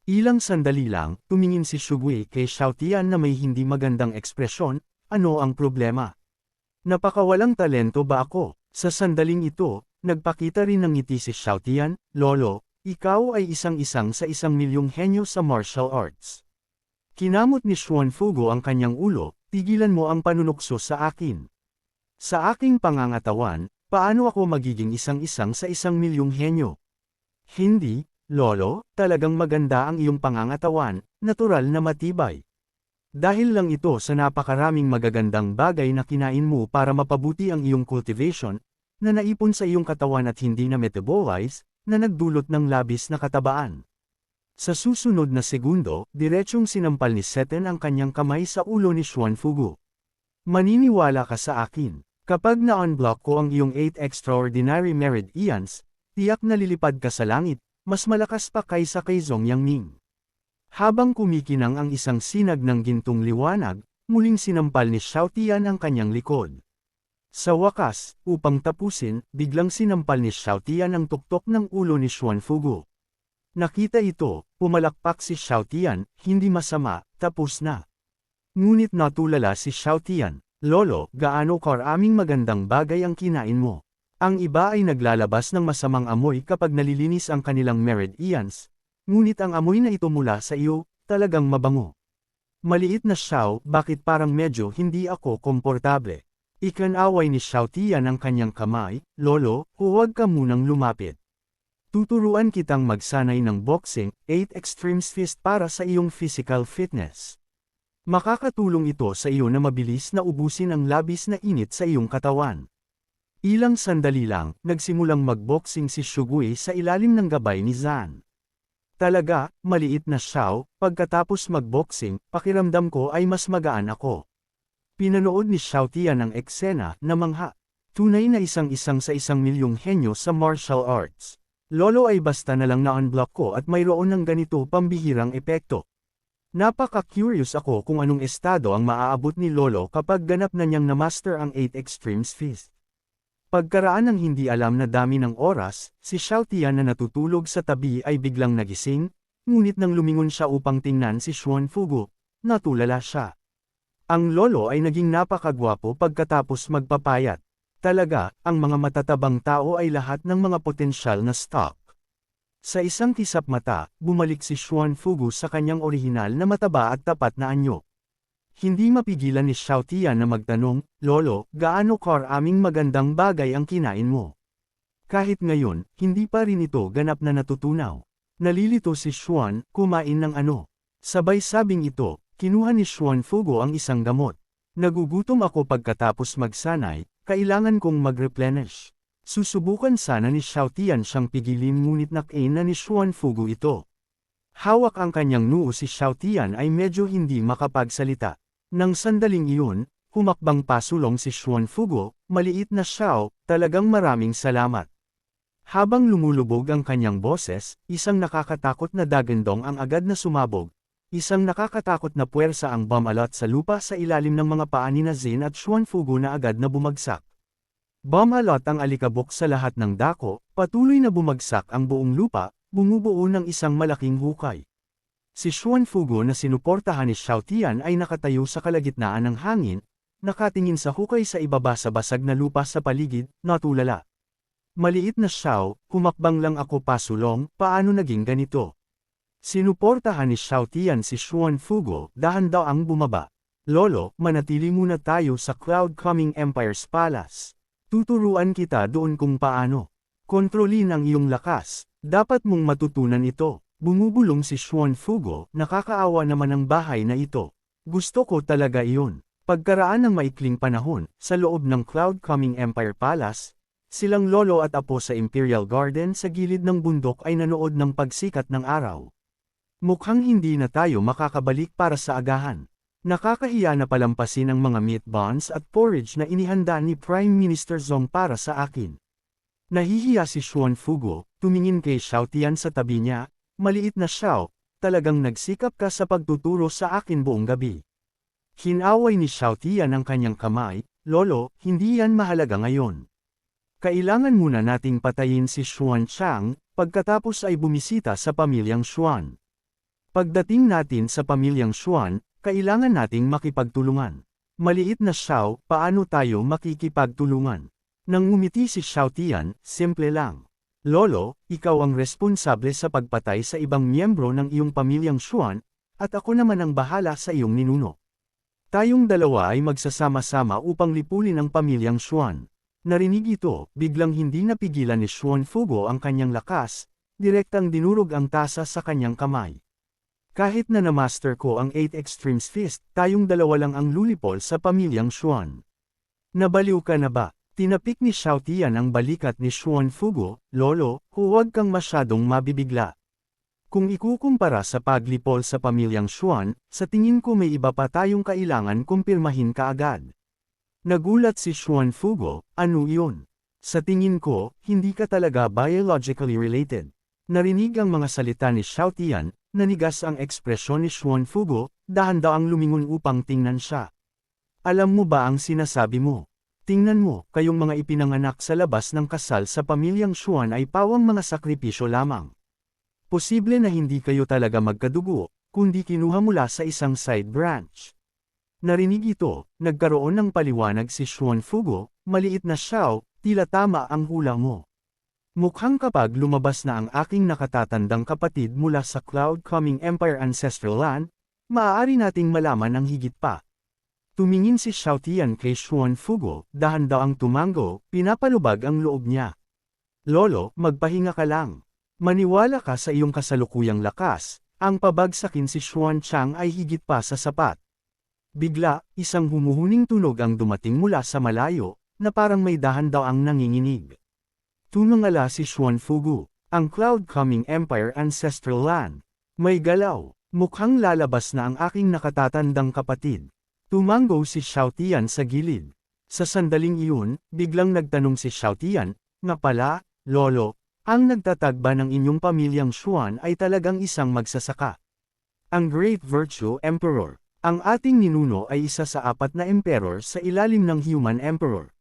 Ilang sandali lang, tumingin si Shugui kay Xiaotian na may hindi magandang ekspresyon, ano ang problema? Napakawalang talento ba ako? Sa sandaling ito, nagpakita rin ng ngiti si Xiaotian, Lolo, ikaw ay isang-isang sa 1,000,000 henyo sa martial arts. Kinamot ni Xuanfugo ang kanyang ulo, tigilan mo ang panunukso sa akin. Sa aking pangangatawan, paano ako magiging isang-isang sa 1,000,000 henyo? Hindi, Lolo, talagang maganda ang iyong pangangatawan, natural na matibay. Dahil lang ito sa napakaraming magagandang bagay na kinain mo para mapabuti ang iyong cultivation, na naipon sa iyong katawan at hindi na metabolize, na nagdulot ng labis na katabaan. Sa susunod na segundo, diretsyong sinampal ni Seten ang kanyang kamay sa ulo ni Xuanfugu. Maniniwala ka sa akin, kapag na-unblock ko ang iyong 8 extraordinary merit ians, tiyak na lilipad ka sa langit, mas malakas pa kaysa kay Zhong Yangming. Habang kumikinang ang isang sinag ng gintong liwanag, muling sinampal ni Xiaotian ang kanyang likod. Sa wakas, upang tapusin, biglang sinampal ni Xiaotian ang tuktok ng ulo ni Xuanfugu. Nakita ito, pumalakpak si Xiaotian, hindi masama, tapos na. Ngunit natulala si Xiaotian, Lolo, gaano karaming magandang bagay ang kinain mo. Ang iba ay naglalabas ng masamang amoy kapag nalilinis ang kanilang merit ians, ngunit ang amoy na ito mula sa iyo, talagang mabango. Maliit na Xiao, bakit parang medyo hindi ako komportable? Ikanaway ni Xiaotian ang kanyang kamay, Lolo, huwag ka munang lumapit. Tuturuan kitang magsanay ng boxing, 8 extremes fist para sa iyong physical fitness. Makakatulong ito sa iyo na mabilis na ubusin ang labis na init sa iyong katawan. Ilang sandali lang, nagsimulang magboxing si Shugui sa ilalim ng gabay ni Zan. Talaga, maliit na Xiao, pagkatapos magboxing, pakiramdam ko ay mas magaan ako. Pinanood ni Xiaotian ang eksena, namangha. Tunay na isang-isang sa 1,000,000 henyo sa martial arts. Lolo ay basta na lang na-unblock ko at mayroon ng ganito pambihirang epekto. Napaka-curious ako kung anong estado ang maaabot ni Lolo kapag ganap na niyang na-master ang 8 extremes fist. Pagkaraan ng hindi alam na dami ng oras, si Xiaotian na natutulog sa tabi ay biglang nagising, ngunit nang lumingon siya upang tingnan si Xuanfugu, natulala siya. Ang lolo ay naging napakagwapo pagkatapos magpapayat. Talaga, ang mga matatabang tao ay lahat ng mga potensyal na stock. Sa isang kisap mata, bumalik si Xuanfugu sa kanyang orihinal na mataba at tapat na anyo. Hindi mapigilan ni Xiaotian na magtanong, Lolo, gaano karaming magandang bagay ang kinain mo? Kahit ngayon, hindi pa rin ito ganap na natutunaw. Nalilito si Xuan, kumain ng ano. Sabay sabing ito, kinuha ni Xuanfugu ang isang gamot. Nagugutom ako pagkatapos magsanay, kailangan kong mag-replenish. Susubukan sana ni Xiaotian siyang pigilin ngunit nakain na ni Xuanfugu ito. Hawak ang kanyang noo si Xiaotian ay medyo hindi makapagsalita. Nang sandaling iyon, humakbang pasulong si Xuanfugu, maliit na Xiao, talagang maraming salamat. Habang lumulubog ang kanyang boses, isang nakakatakot na dagandong ang agad na sumabog. Isang nakakatakot na puwersa ang bumalot sa lupa sa ilalim ng mga paa ni Zin at Xuanfugu na agad na bumagsak. Bumalot ang alikabok sa lahat ng dako, patuloy na bumagsak ang buong lupa, bumubuo ng isang malaking hukay. Si Xuanfugu na sinuportahan ni Xiaotian ay nakatayo sa kalagitnaan ng hangin, nakatingin sa hukay sa ibaba sa basag na lupa sa paligid, natulala. Maliit na Xiao, humakbang lang ako pasulong, paano naging ganito? Sinuportahan ni Xiaotian si Xuanfugu, dahan-daang bumaba. Lolo, manatili muna tayo sa Cloud Coming Empire's Palace. Tuturuan kita doon kung paano. Kontrolin ang iyong lakas, dapat mong matutunan ito. Bumubulong si Xuanfugu, nakakaawa naman ang bahay na ito. Gusto ko talaga iyon. Pagkaraan ng maikling panahon, sa loob ng Cloud Coming Empire Palace, silang lolo at apo sa Imperial Garden sa gilid ng bundok ay nanood ng pagsikat ng araw. Mukhang hindi na tayo makakabalik para sa agahan. Nakakahiya na palampasin ang mga meat buns at porridge na inihanda ni Prime Minister Zhong para sa akin. Nahihiya si Xuanfugu, tumingin kay Xiaotian sa tabi niya. Maliit na Xiao, talagang nagsikap ka sa pagtuturo sa akin buong gabi. Hinaway ni Xiaotian ang kanyang kamay, Lolo, hindi yan mahalaga ngayon. Kailangan muna nating patayin si Xuan Chang, pagkatapos ay bumisita sa pamilyang Xuan. Pagdating natin sa pamilyang Xuan, kailangan nating makipagtulungan. Maliit na Xiao, paano tayo makikipagtulungan? Nang ngumiti si Xiao Tian, simple lang. Lolo, ikaw ang responsable sa pagpatay sa ibang miyembro ng iyong pamilyang Xuan, at ako naman ang bahala sa iyong ninuno. Tayong dalawa ay magsasama-sama upang lipulin ang pamilyang Xuan. Narinig ito, biglang hindi napigilan ni Xuan Fugo ang kanyang lakas, direktang dinurog ang tasa sa kanyang kamay. Kahit na na-master ko ang 8 Extremes Fist, tayong dalawa lang ang lulipol sa pamilyang Xuan. Nabaliw ka na ba? Tinapik ni Xiao Tian ang balikat ni Xuan Fugo, Lolo, huwag kang masyadong mabibigla. Kung ikukumpara sa paglipol sa pamilyang Xuan, sa tingin ko may iba pa tayong kailangan kumpirmahin kaagad. Nagulat si Xuan Fugo, ano iyon? Sa tingin ko, hindi ka talaga biologically related. Narinig ang mga salita ni Xiao Tian, nanigas ang ekspresyon ni Xuan Fugo, dahan-daang lumingon upang tingnan siya. Alam mo ba ang sinasabi mo? Tingnan mo, kayong mga ipinanganak sa labas ng kasal sa pamilyang Xuan ay pawang mga sakripisyo lamang. Posible na hindi kayo talaga magkadugo, kundi kinuha mula sa isang side branch. Narinig ito, nagkaroon ng paliwanag si Xuan Fugo, maliit na Xiao, tila tama ang hula mo. Mukhang kapag lumabas na ang aking nakatatandang kapatid mula sa Cloud Coming Empire Ancestral Land, maaari nating malaman ang higit pa. Tumingin si Xiao Tian kay Xuan Fugo, dahan-daang tumango, pinapalubag ang loob niya. Lolo, magpahinga ka lang. Maniwala ka sa iyong kasalukuyang lakas, ang pabagsakin si Xuan Chang ay higit pa sa sapat. Bigla, isang humuhuning tunog ang dumating mula sa malayo, na parang may dahan-daang nanginginig. Tumangala si Xuan Fugo, ang Cloud Coming Empire Ancestral Land. May galaw, mukhang lalabas na ang aking nakatatandang kapatid. Tumango si Xiao Tian sa gilid. Sa sandaling iyon, biglang nagtanong si Xiao Tian, nga pala, Lolo, ang nagtatag ba ng inyong pamilyang Xuan ay talagang isang magsasaka? Ang Great Virtue Emperor. Ang ating ninuno ay isa sa 4 na emperor sa ilalim ng Human Emperor.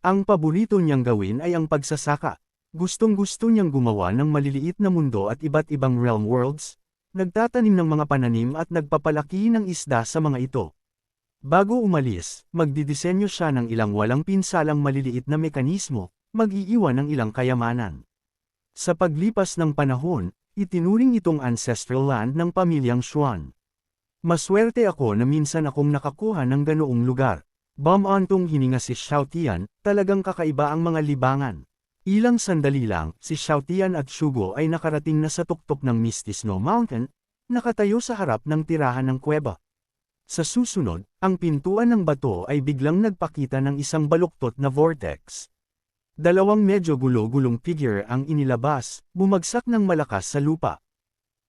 Ang paborito niyang gawin ay ang pagsasaka. Gustong-gusto niyang gumawa ng maliliit na mundo at iba't ibang realm worlds, nagtatanim ng mga pananim at nagpapalaki ng isda sa mga ito. Bago umalis, magdidisenyo siya ng ilang walang pinsalang maliliit na mekanismo, mag-iiwan ng ilang kayamanan. Sa paglipas ng panahon, itinuring itong ancestral land ng pamilyang Xuan. Maswerte ako na minsan akong nakakuha ng ganoong lugar. Bumantong hininga si Xiao Tian, talagang kakaiba ang mga libangan. Ilang sandali lang, si Xiao Tian at Shugo ay nakarating na sa tuktok ng Misty Snow Mountain, nakatayo sa harap ng tirahan ng kuweba. Sa susunod, ang pintuan ng bato ay biglang nagpakita ng isang baluktot na vortex. Dalawang medyo gulo-gulong figure ang inilabas, bumagsak ng malakas sa lupa.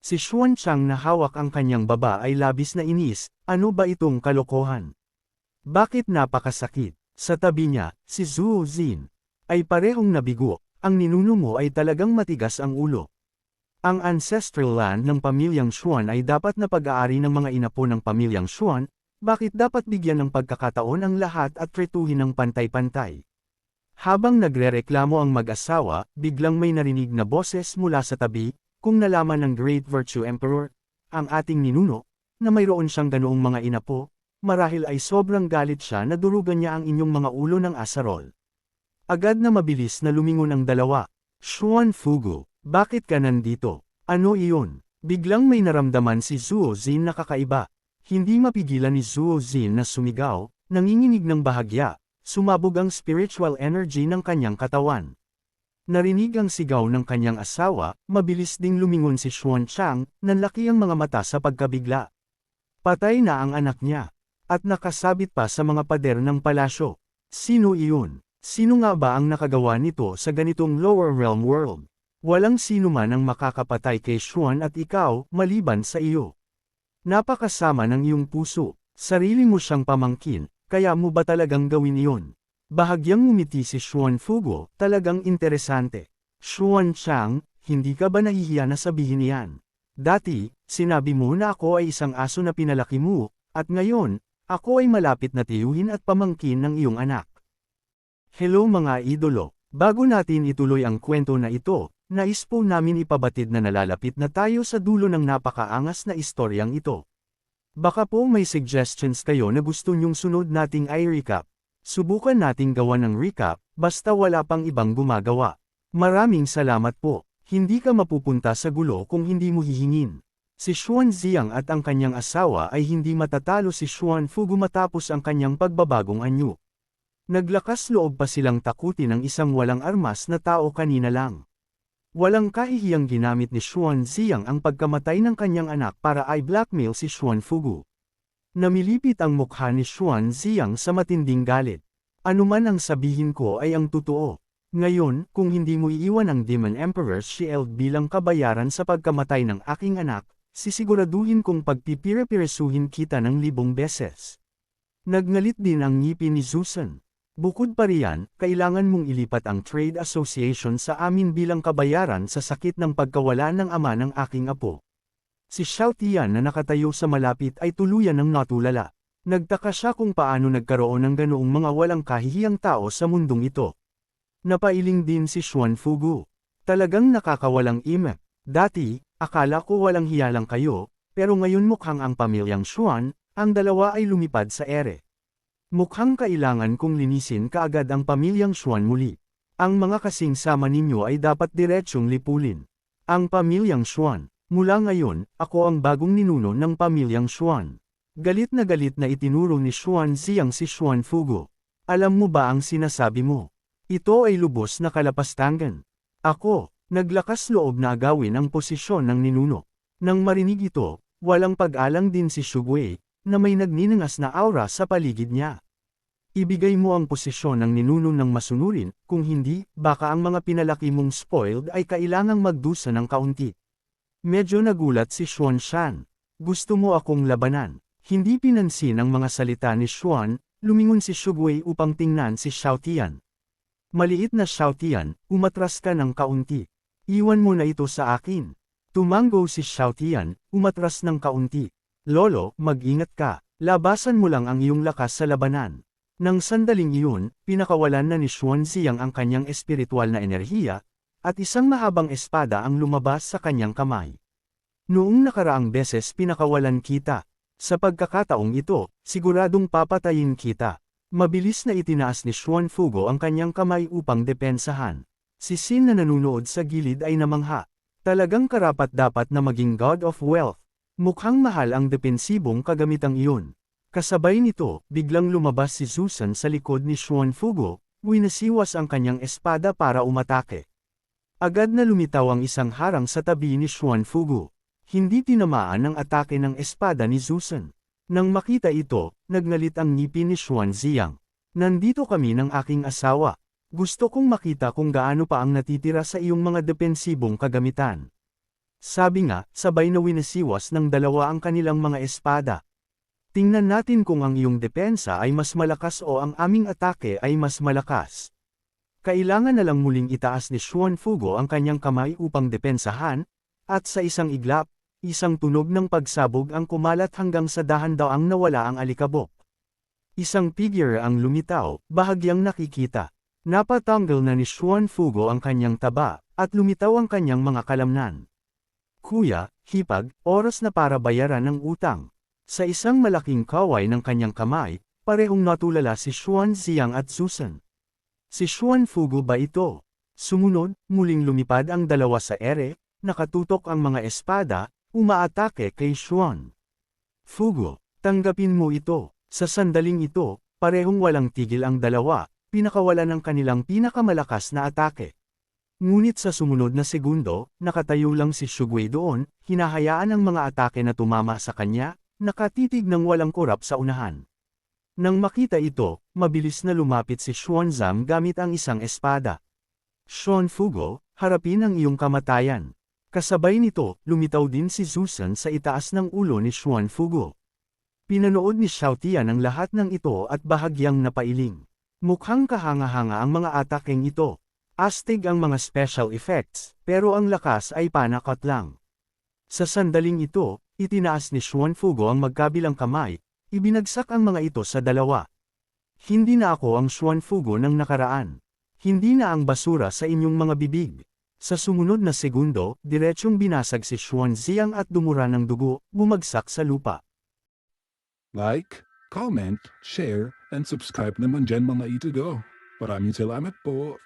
Si Xuan Chang na hawak ang kanyang baba ay labis na inis, ano ba itong kalokohan? Bakit napakasakit? Sa tabi niya, si Zhuo Xin ay parehong nabigo, ang ninuno mo ay talagang matigas ang ulo. Ang ancestral land ng pamilyang Xuan ay dapat na pag-aari ng mga inapo ng pamilyang Xuan, bakit dapat bigyan ng pagkakataon ang lahat at tretuhin ng pantay-pantay? Habang nagrereklamo ang mag-asawa, biglang may narinig na boses mula sa tabi, kung nalaman ng Great Virtue Emperor, ang ating ninuno, na mayroon siyang ganoong mga inapo, marahil ay sobrang galit siya na durugan niya ang inyong mga ulo ng asarol. Agad na mabilis na lumingon ang dalawa. Xuan Fugo, bakit ka nandito? Ano iyon? Biglang may naramdaman si Zhuo Xin na kakaiba. Hindi mapigilan ni Zhuo Xin na sumigaw, nanginginig ng bahagya, sumabog ang spiritual energy ng kanyang katawan. Narinig ang sigaw ng kanyang asawa, mabilis ding lumingon si Xuan Chang, nanlaki ang mga mata sa pagkabigla. Patay na ang anak niya. At nakasabit pa sa mga pader ng palasyo. Sino iyon? Sino nga ba ang nakagawa nito sa ganitong lower realm world? Walang sino man ang makakapatay kay Xuan at ikaw, maliban sa iyo. Napakasama ng iyong puso, sarili mo siyang pamangkin, kaya mo ba talagang gawin iyon? Bahagyang ngumiti si Xuan Fugo, talagang interesante. Xuan Chang, hindi ka ba nahihiya na sabihin iyan? Dati, sinabi mo na ako ay isang aso na pinalaki mo, at ngayon, ako ay malapit na tiyuhin at pamangkin ng iyong anak. Hello mga idolo, bago natin ituloy ang kwento na ito, Nais po namin ipabatid na nalalapit na tayo sa dulo ng napakaangas na istoryang ito. Baka po may suggestions kayo na gusto nyong sunod nating i-recap. Subukan nating gawa ng recap, basta wala pang ibang gumagawa. Maraming salamat po. Hindi ka mapupunta sa gulo kung hindi mo hihingin. Si Xuan Ziyang at ang kanyang asawa ay hindi matatalo si Xuan Fugu matapos ang kanyang pagbabagong anyo. Naglakas loob pa silang takutin ang isang walang armas na tao kanina lang. Walang kahihiyang ginamit ni Xuan Ziyang ang pagkamatay ng kanyang anak para i-blackmail si Xuan Fugu. Namilipit ang mukha ni Xuan Ziyang sa matinding galit. Anuman ang sabihin ko ay ang totoo. Ngayon, kung hindi mo iiwan ang Demon Emperor's Shield bilang kabayaran sa pagkamatay ng aking anak, sisiguraduhin kong pagpipire-piresuhin kita ng 1000 beses. Nagngalit din ang ngipin ni Zusan. Bukod pa riyan, kailangan mong ilipat ang Trade Association sa amin bilang kabayaran sa sakit ng pagkawala ng ama ng aking apo. Si Xiao Tian na nakatayo sa malapit ay tuluyan ng natulala. Nagtaka siya kung paano nagkaroon ng ganoong mga walang kahihiyang tao sa mundong ito. Napailing din si Xuan Fugu. Talagang nakakawalang imek. Dati, akala ko walang hiya lang kayo, pero ngayon mukhang ang pamilyang Xuan, ang dalawa ay lumipad sa ere. Mukhang kailangan kong linisin kaagad ang pamilyang Xuan muli. Ang mga kasing sama ninyo ay dapat diretsyong lipulin. Ang pamilyang Xuan. Mula ngayon, ako ang bagong ninuno ng pamilyang Xuan. Galit na itinuro ni Xuan Ziyang si Xuan Fugu. Alam mo ba ang sinasabi mo? Ito ay lubos na kalapastangan. Ako, naglakas loob na agawin ang posisyon ng ninuno. Nang marinig ito, walang pag-alang din si Shugui, na may nagninangas na aura sa paligid niya. Ibigay mo ang posisyon ng ninuno ng masunurin, kung hindi, baka ang mga pinalaki mong spoiled ay kailangang magdusa ng kaunti. Medyo nagulat si Xuan Shan. Gusto mo akong labanan? Hindi pinansin ang mga salita ni Xuan, lumingon si Shugui upang tingnan si Xiao Tian. Maliit na Xiao Tian, umatras ka ng kaunti. Iwan mo na ito sa akin. Tumango si Xiao Tian, umatras ng kaunti. Lolo, mag-ingat ka. Labasan mo lang ang iyong lakas sa labanan. Nang sandaling iyon, pinakawalan na ni Xuan Ziyang ang kanyang espiritual na enerhiya, at isang mahabang espada ang lumabas sa kanyang kamay. Noong nakaraang beses pinakawalan kita. Sa pagkakataong ito, siguradong papatayin kita. Mabilis na itinaas ni Xuan Fugu ang kanyang kamay upang depensahan. Si Xin na nanunood sa gilid ay namangha. Talagang karapat-dapat na maging God of Wealth. Mukhang mahal ang depensibong kagamitang iyon. Kasabay nito, biglang lumabas si Zusan sa likod ni Xuan Fugu, winasiwas ang kanyang espada para umatake. Agad na lumitaw ang isang harang sa tabi ni Xuan Fugu. Hindi tinamaan ang atake ng espada ni Zusan. Nang makita ito, nagngalit ang ngipin ni Xuan Ziyang. Nandito kami ng aking asawa. Gusto kong makita kung gaano pa ang natitira sa iyong mga depensibong kagamitan. Sabi nga, sabay na winasiwas ng dalawa ang kanilang mga espada. Tingnan natin kung ang iyong depensa ay mas malakas o ang aming atake ay mas malakas. Kailangan na lang muling itaas ni Xuan Fugu ang kanyang kamay upang depensahan, at sa isang iglap, isang tunog ng pagsabog ang kumalat hanggang sa dahan-daang nawala ang alikabok. Isang figure ang lumitaw, bahagyang nakikita. Napatanggal na ni Xuan Fugu ang kanyang taba, at lumitaw ang kanyang mga kalamnan. Kuya, hipag, oras na para bayaran ng utang. Sa isang malaking kaway ng kanyang kamay, parehong natulala si Xuan Ziyang at Zusan. Si Xuan Fugu ba ito? Sumunod, muling lumipad ang dalawa sa ere, nakatutok ang mga espada, umaatake kay Xuan Fugu. Tanggapin mo ito. Sa sandaling ito, parehong walang tigil ang dalawa, pinakawalan ng kanilang pinakamalakas na atake. Ngunit sa sumunod na segundo, nakatayo lang si Shugui doon, hinahayaan ang mga atake na tumama sa kanya, nakatitig ng walang kurap sa unahan. Nang makita ito, mabilis na lumapit si Xuanzam gamit ang isang espada. Xuan Fugu, harapin ang iyong kamatayan. Kasabay nito, lumitaw din si Zusan sa itaas ng ulo ni Xuan Fugu. Pinanood ni Xiao Tian ang lahat ng ito at bahagyang napailing. Mukhang kahanga-hanga ang mga atakeng ito. Astig ang mga special effects, pero ang lakas ay panakot lang. Sa sandaling ito, itinaas ni Xuan Fugu ang magkabilang kamay, ibinagsak ang mga ito sa dalawa. Hindi na ako ang Xuan Fugu ng nakaraan. Hindi na ang basura sa inyong mga bibig. Sa sumunod na segundo, diretsyong binasag si Xuanziang at dumura ng dugo, bumagsak sa lupa. Like, comment, share, and subscribe naman dyan mga itudo. Maraming salamat po.